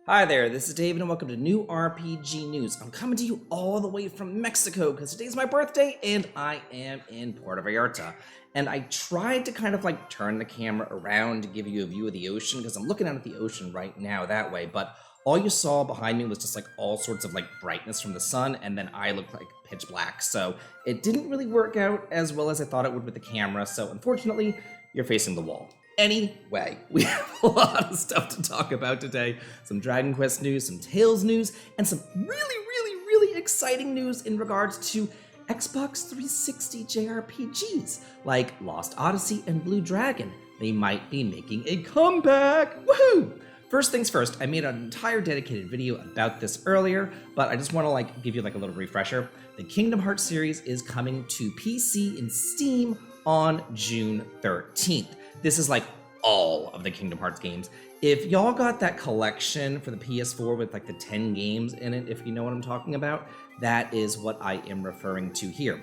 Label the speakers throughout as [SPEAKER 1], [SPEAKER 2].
[SPEAKER 1] Hi there, this is David and welcome to New RPG News. I'm coming to you all the way from Mexico because today's my birthday and I am in Puerto Vallarta. And I tried to kind of like turn the camera around to give you a view of the ocean because I'm looking out at the ocean right now that way, but all you saw behind me was just like all sorts of like brightness from the sun, and then I looked like pitch black. So it didn't really work out as well as I thought it would with the camera, so unfortunately, you're facing the wall. Anyway, we have a lot of stuff to talk about today. Some Dragon Quest news, some Tales news, and some really exciting news in regards to Xbox 360 JRPGs, like Lost Odyssey and Blue Dragon. They might be making a comeback! Woohoo! First things first, I made an entire dedicated video about this earlier, but I just want to give you a little refresher. The Kingdom Hearts series is coming to PC and Steam on June 13th. This is like all of the Kingdom Hearts games. If y'all got that collection for the PS4 with like the 10 games in it, if you know what I'm talking about, that is what I am referring to here.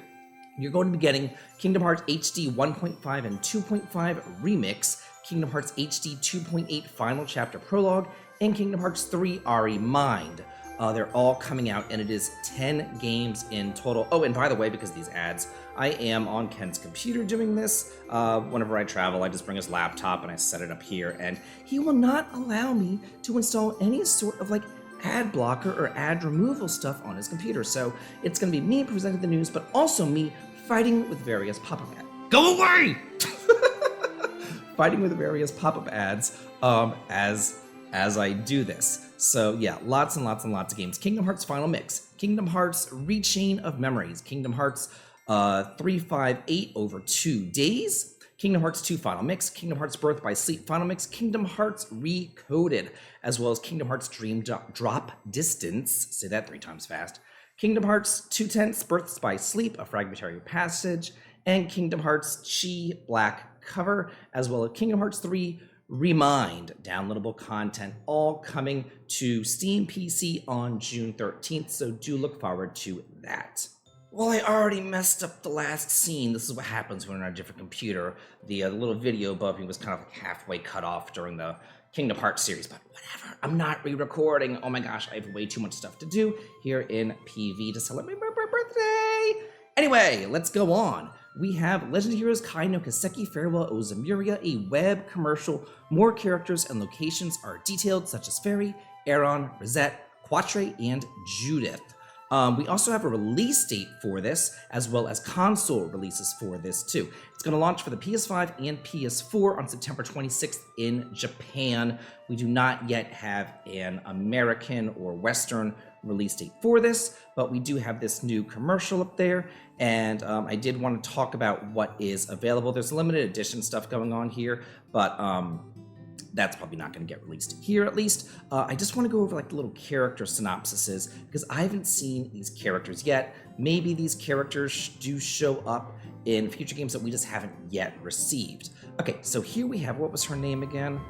[SPEAKER 1] You're going to be getting Kingdom Hearts HD 1.5 and 2.5 Remix, Kingdom Hearts HD 2.8 Final Chapter Prologue, and Kingdom Hearts 3 RE Mind. They're all coming out, and it is 10 games in total. Oh, and by the way, because of these ads, I am on Ken's computer doing this. Whenever I travel, I just bring his laptop and I set it up here, and he will not allow me to install any sort of ad blocker or ad removal stuff on his computer. So it's going to be me presenting the news, but also me fighting with various pop-up ads. Go away! Fighting with various pop-up ads as I do this. So yeah, lots and lots of games. Kingdom Hearts Final Mix, Kingdom Hearts Rechain of Memories, Kingdom Hearts 358 over 2 days, Kingdom Hearts 2 Final Mix, Kingdom Hearts Birth by Sleep Final Mix, Kingdom Hearts Recoded, as well as Kingdom Hearts Dream Drop Distance, say that 3 times fast, Kingdom Hearts 2/10 Births by Sleep, a fragmentary passage, and Kingdom Hearts Chi Black Cover, as well as Kingdom Hearts 3 Remind, downloadable content, all coming to Steam PC on June 13th, so do look forward to that. Well, I already messed up the last scene. This is what happens when we're on a different computer. The little video above me was kind of halfway cut off during the Kingdom Hearts series, but whatever. I'm not re-recording. Oh my gosh, I have way too much stuff to do here in PV to celebrate my birthday. Anyway, let's go on. We have Legend of Heroes Kai no Kaseki Farewell Ozamuria, a web commercial. More characters and locations are detailed, such as Fairy, Aaron, Rosette, Quatre, and Judith. We also have a release date for this, as well as console releases for this too. It's going to launch for the PS5 and PS4 on September 26th in Japan. We do not yet have an American or Western release date for this, but we do have this new commercial up there, and I did want to talk about what is available. There's limited edition stuff going on here, but that's probably not going to get released here, at least. I just want to go over the little character synopsises because I haven't seen these characters yet. Maybe these characters do show up in future games that we just haven't yet received. Okay, so here we have, what was her name again?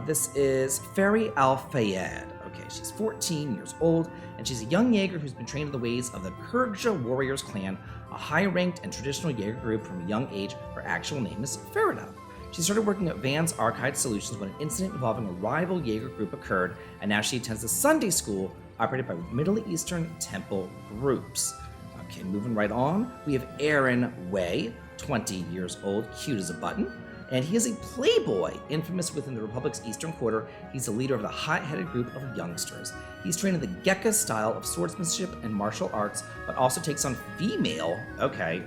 [SPEAKER 1] This is Fairy Al-Fayed. Okay, she's 14 years old, and she's a young Jaeger who's been trained in the ways of the Kurja Warriors clan, a high-ranked and traditional Jaeger group from a young age. Her actual name is Farida. She started working at Vance Archive Solutions when an incident involving a rival Jaeger group occurred, and now she attends a Sunday school operated by Middle Eastern temple groups. Okay, moving right on, we have Aaron Way, 20 years old, cute as a button, and he is a playboy, infamous within the Republic's Eastern Quarter. He's the leader of the hot-headed group of youngsters. He's trained in the Gekka style of swordsmanship and martial arts, but also takes on female,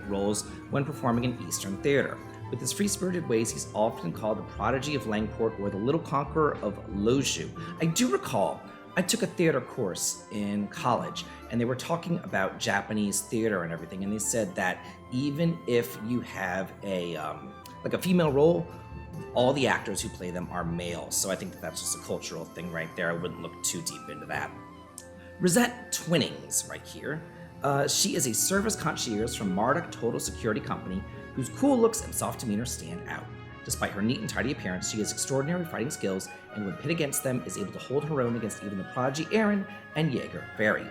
[SPEAKER 1] roles when performing in Eastern theater. With his free-spirited ways, he's often called the Prodigy of Langport or the Little Conqueror of Loju. I do recall, I took a theater course in college, and they were talking about Japanese theater and everything, and they said that even if you have a female role, all the actors who play them are male. So I think that's just a cultural thing right there. I wouldn't look too deep into that. Rosette Twinnings right here. She is a service concierge from Marduk Total Security Company whose cool looks and soft demeanor stand out. Despite her neat and tidy appearance, she has extraordinary fighting skills, and when pit against them, is able to hold her own against even the prodigy Aaron and Jaeger Fairy.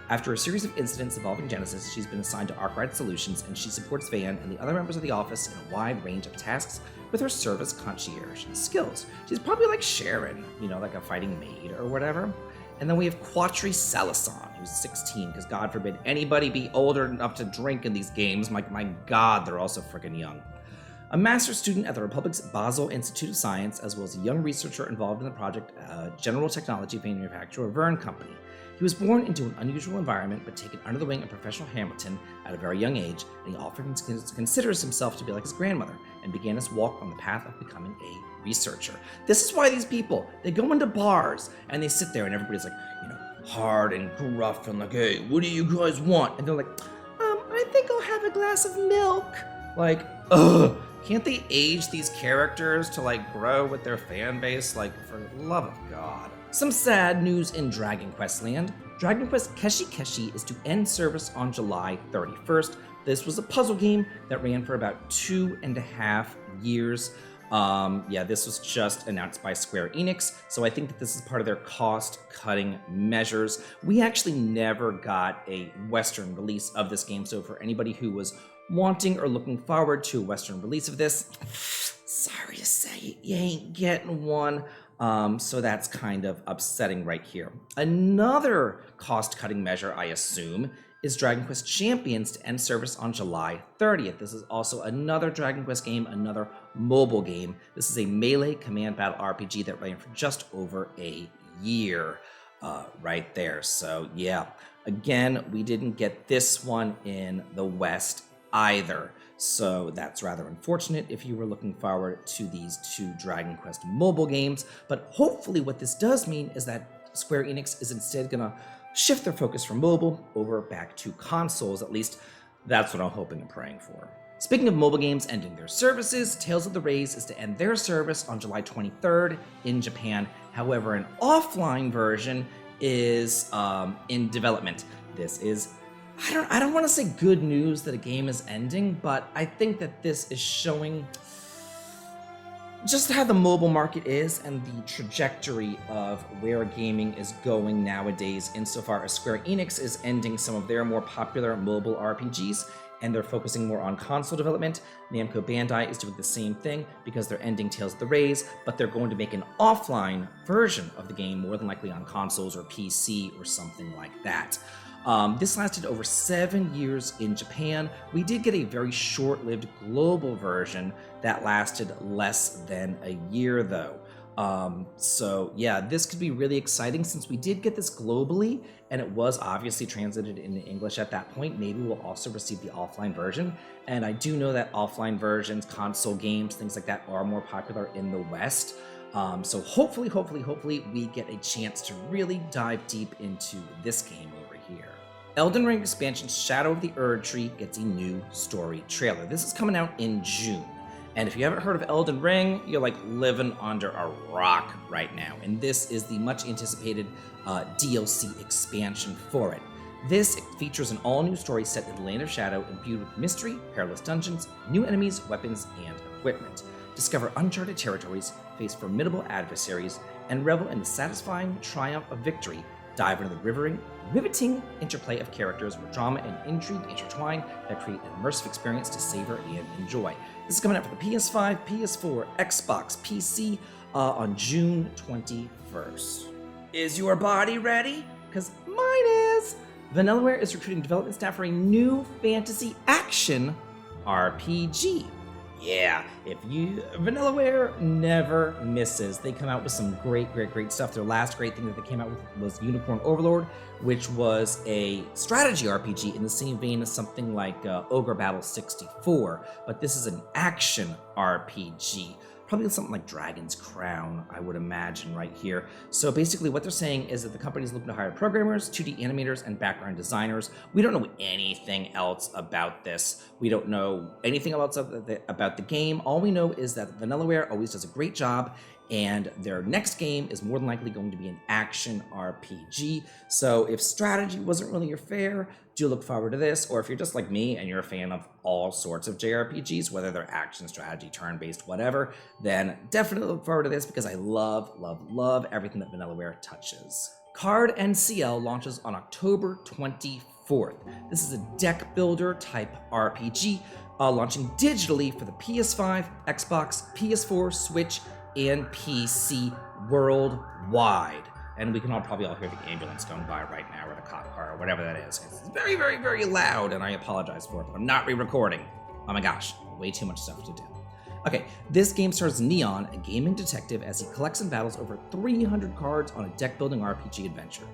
[SPEAKER 1] After a series of incidents involving Genesis, she's been assigned to Arkwright Solutions, and she supports Van and the other members of the office in a wide range of tasks with her service concierge skills. She's probably like Sharon, like a fighting maid or whatever. And then we have Quatri Salasan, who's 16, because God forbid anybody be older enough to drink in these games. My God, they're also freaking young. A master's student at the Republic's Basel Institute of Science, as well as a young researcher involved in the project General Technology Manufacturer Verne Company. He was born into an unusual environment, but taken under the wing of professional Hamilton at a very young age, and he often considers himself to be like his grandmother, and began his walk on the path of becoming a researcher. This is why these people, they go into bars, and they sit there, and everybody's like, hard and gruff, and like, hey, what do you guys want? And they're like, I think I'll have a glass of milk. Like, ugh. Can't they age these characters to like grow with their fan base? Like, for the love of God. Some sad news in Dragon Quest land. Dragon Quest Keshi Keshi is to end service on July 31st. This was a puzzle game that ran for about 2.5 years. This was just announced by Square Enix, so I think that this is part of their cost-cutting measures. We actually never got a Western release of this game, so for anybody who was wanting or looking forward to a Western release of this, sorry to say, you ain't getting one. So that's kind of upsetting right here. Another cost-cutting measure, I assume, is Dragon Quest Champions to end service on July 30th. This is also another Dragon Quest game, another mobile game. This is a melee command battle RPG that ran for just over a year right there. So yeah, again, we didn't get this one in the West either. So that's rather unfortunate if you were looking forward to these two Dragon Quest mobile games. But hopefully what this does mean is that Square Enix is instead gonna shift their focus from mobile over back to consoles. At least that's what I'm hoping and praying for. Speaking of mobile games ending their services, Tales of the Rays is to end their service on July 23rd in Japan. However, an offline version is in development. This is, I don't want to say good news that a game is ending, but I think that this is showing just how the mobile market is and the trajectory of where gaming is going nowadays, insofar as Square Enix is ending some of their more popular mobile RPGs and they're focusing more on console development. Namco Bandai is doing the same thing because they're ending Tales of the Rays, but they're going to make an offline version of the game, more than likely on consoles or PC or something like that. This lasted over 7 years in Japan. We did get a very short-lived global version that lasted less than a year, though. So yeah, this could be really exciting since we did get this globally, and it was obviously translated into English at that point. Maybe we'll also receive the offline version. And I do know that offline versions, console games, things like that are more popular in the West. So hopefully we get a chance to really dive deep into this game over here. Elden Ring expansion Shadow of the Erd Tree gets a new story trailer. This is coming out in June. And if you haven't heard of Elden Ring, you're like living under a rock right now. And this is the much anticipated DLC expansion for it. This features an all-new story set in the Land of Shadow, imbued with mystery, perilous dungeons, new enemies, weapons, and equipment. Discover uncharted territories, face formidable adversaries, and revel in the satisfying triumph of victory. Dive into the riveting interplay of characters where drama and intrigue intertwine that create an immersive experience to savor and enjoy. This is coming out for the PS5, PS4, Xbox, PC on June 21st. Is your body ready? Because mine is! Vanillaware is recruiting development staff for a new fantasy action RPG. Yeah, Vanillaware never misses. They come out with some great stuff. Their last great thing that they came out with was Unicorn Overlord, which was a strategy RPG in the same vein as something like Ogre Battle 64, but this is an action RPG. Probably something like Dragon's Crown, I would imagine, right here. So basically what they're saying is that the company is looking to hire programmers, 2D animators, and background designers. We don't know anything else about this. We don't know anything else about the game. All we know is that Vanillaware always does a great job, and their next game is more than likely going to be an action RPG. So if strategy wasn't really your fare, do look forward to this. Or if you're just like me and you're a fan of all sorts of JRPGs, whether they're action, strategy, turn-based, whatever, then definitely look forward to this because I love everything that Vanillaware touches. Card En Ciel launches on October 24th. This is a deck builder type RPG launching digitally for the PS5, Xbox, PS4, Switch, and PC worldwide. And we can probably all hear the ambulance going by right now, or the cop car, or whatever that is. It's very, very, very loud, and I apologize for it, but I'm not re-recording. Oh my gosh, way too much stuff to do. Okay, this game stars Neon, a gaming detective, as he collects and battles over 300 cards on a deck-building RPG adventure.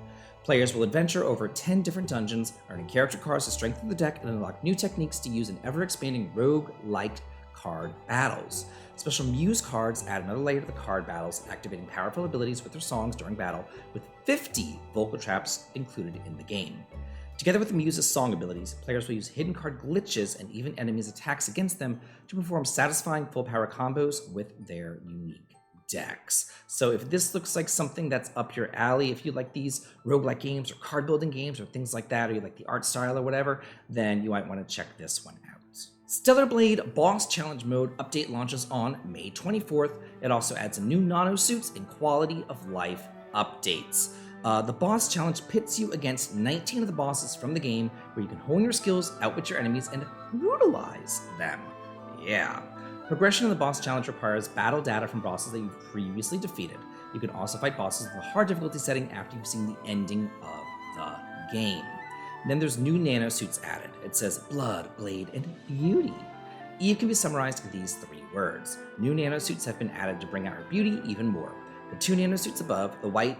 [SPEAKER 1] Players will adventure over 10 different dungeons, earning character cards to strengthen the deck and unlock new techniques to use in ever-expanding rogue-like card battles. Special Muse cards add another layer to the card battles, activating powerful abilities with their songs during battle, with 50 vocal traps included in the game. Together with the Muse's song abilities, players will use hidden card glitches and even enemies' attacks against them to perform satisfying full-power combos with their unique decks. So if this looks like something that's up your alley, if you like these roguelike games or card-building games or things like that, or you like the art style or whatever, then you might want to check this one out. Stellar Blade Boss Challenge Mode update launches on May 24th. It also adds some new nano-suits and quality of life updates. The boss challenge pits you against 19 of the bosses from the game, where you can hone your skills, outwit your enemies, and brutalize them. Yeah. Progression in the boss challenge requires battle data from bosses that you've previously defeated. You can also fight bosses with a hard difficulty setting after you've seen the ending of the game. And then there's new nano suits added. It says blood, blade, and beauty. Eve can be summarized in these 3 words. New nano suits have been added to bring out her beauty even more. The 2 nano suits above, the white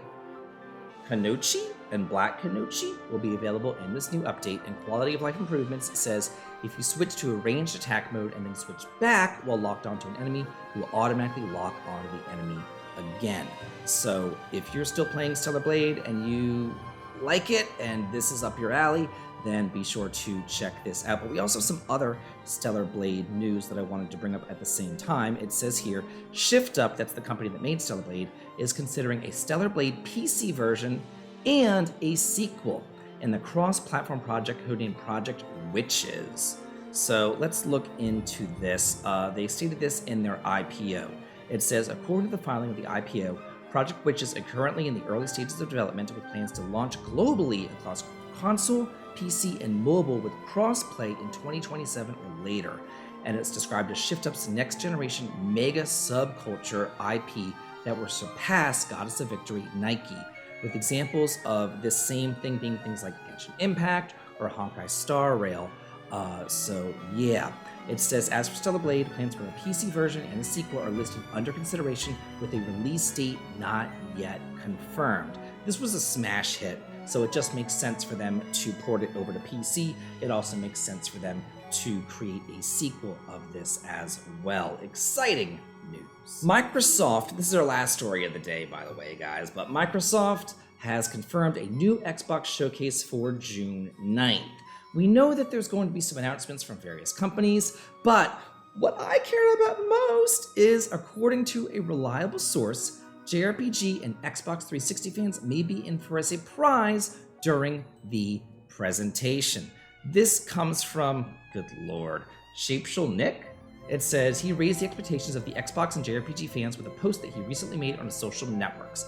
[SPEAKER 1] Kanochi and Black Kanochi, will be available in this new update, and quality of life improvements says if you switch to a ranged attack mode and then switch back while locked onto an enemy, you will automatically lock onto the enemy again. So if you're still playing Stellar Blade and you like it and this is up your alley, then be sure to check this out. But we also have some other Stellar Blade news that I wanted to bring up at the same time. It says here, Shift Up, that's the company that made Stellar Blade, is considering a Stellar Blade PC version and a sequel in the cross-platform project codenamed Project Witches. So let's look into this. They stated this in their IPO. It says, according to the filing of the IPO, Project Witches are currently in the early stages of development with plans to launch globally across console, PC, and mobile with cross-play in 2027 or later. And it's described as Shift Up's next-generation mega subculture IP that will surpass Goddess of Victory Nike, with examples of this same thing being things like Genshin Impact or Honkai Star Rail. So yeah. It says, as for Stellar Blade, plans for a PC version and a sequel are listed under consideration with a release date not yet confirmed. This was a smash hit, so it just makes sense for them to port it over to PC. It also makes sense for them to create a sequel of this as well. Exciting news. Microsoft, this is our last story of the day, by the way, guys, but Microsoft has confirmed a new Xbox showcase for June 9th. We know that there's going to be some announcements from various companies, but what I care about most is, according to a reliable source, jrpg and Xbox 360 fans may be in for a surprise during the presentation. This comes from, good lord, Shapeshul Nick? It says he raised the expectations of the Xbox and JRPG fans with a post that he recently made on his social networks.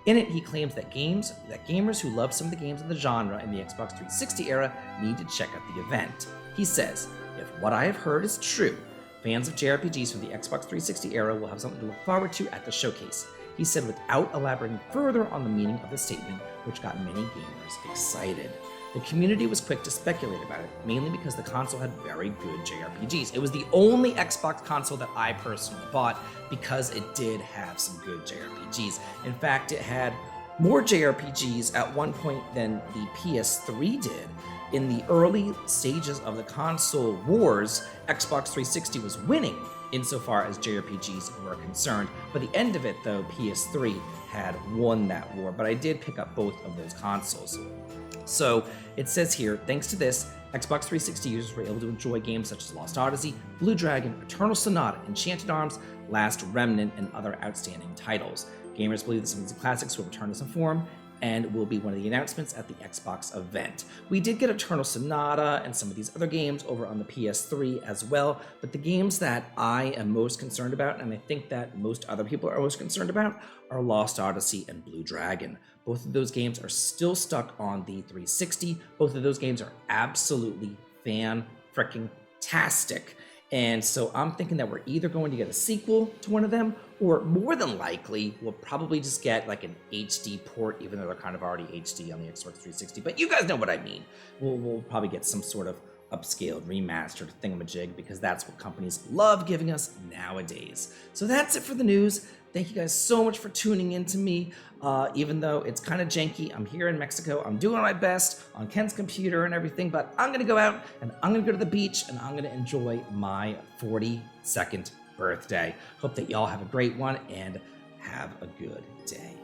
[SPEAKER 1] In it, he claims that gamers who love some of the games in the genre in the Xbox 360 era need to check out the event. He says, if what I have heard is true, fans of JRPGs from the Xbox 360 era will have something to look forward to at the showcase. He said without elaborating further on the meaning of the statement, which got many gamers excited. The community was quick to speculate about it, mainly because the console had very good JRPGs. It was the only Xbox console that I personally bought because it did have some good JRPGs. In fact, it had more JRPGs at one point than the PS3 did. In the early stages of the console wars, Xbox 360 was winning insofar as JRPGs were concerned. By the end of it, though, PS3 had won that war, but I did pick up both of those consoles. So it says here, thanks to this, Xbox 360 users were able to enjoy games such as Lost Odyssey, Blue Dragon, Eternal Sonata, Enchanted Arms, Last Remnant, and other outstanding titles. Gamers believe that some of these classics will return to some form and will be one of the announcements at the Xbox event. We did get Eternal Sonata and some of these other games over on the PS3 as well, but the games that I am most concerned about, and I think that most other people are most concerned about, are Lost Odyssey and Blue Dragon. Both of those games are still stuck on the 360. Both of those games are absolutely fan-fricking-tastic. And so I'm thinking that we're either going to get a sequel to one of them, or more than likely, we'll probably just get like an HD port, even though they're kind of already HD on the Xbox 360. But you guys know what I mean. We'll probably get some sort of upscaled, remastered thingamajig, because that's what companies love giving us nowadays. So that's it for the news. Thank you guys so much for tuning in to me. Even though it's kind of janky, I'm here in Mexico. I'm doing my best on Ken's computer and everything, but I'm going to go out and I'm going to go to the beach and I'm going to enjoy my 42nd birthday. Hope that y'all have a great one and have a good day.